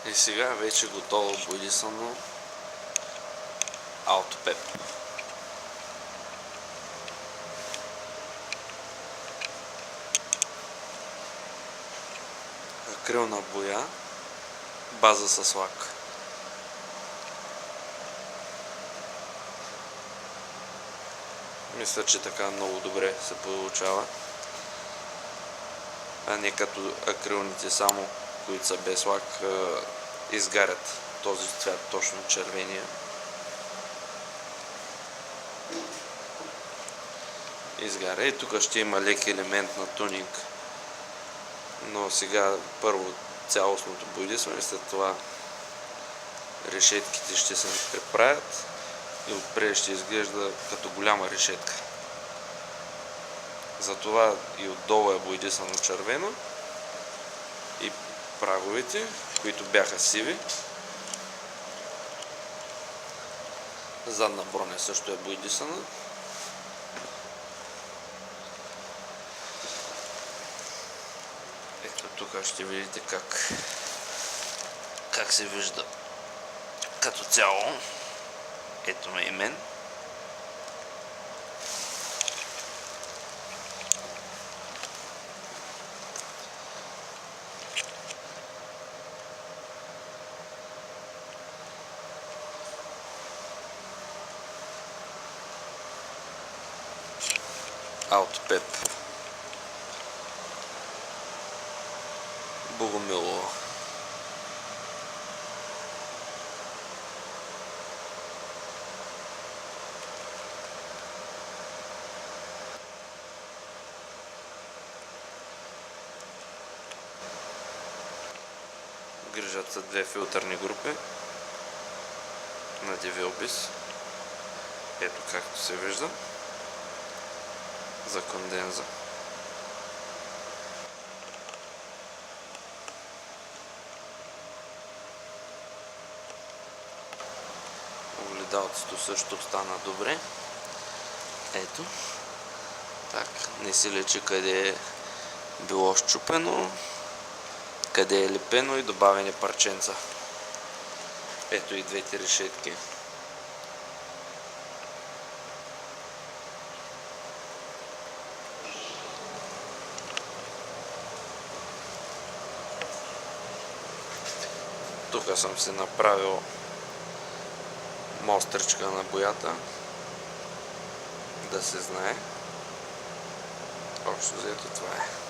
И сега вече готово боядисано Autopep. Акрилна боя, база с лак. Мисля, че така много добре се получава, а не като акрилните само, които са без лак, изгарят този цвят, точно червения. Изгаря и тук ще има лек елемент на тунинг, но сега първо цялостното боядисване, след това решетките ще се преправят и отпред ще изглежда като голяма решетка. Затова и отдолу е боядисано червено и праговете, които бяха сиви. Задна броня също е боядисана. Ето тук ще видите как се вижда като цяло. Ето ме и мен. Autopep. Богомилово. Грижат са две филтърни групи на Девилбис. Ето както се вижда за конденза. Огледалцето също стана добре. Ето. Так, не се лечи къде е било счупено, къде е лепено и добавени парченца. Ето и двете решетки. Тук съм си направил мостричка на боята, да се знае. Общо взето това е.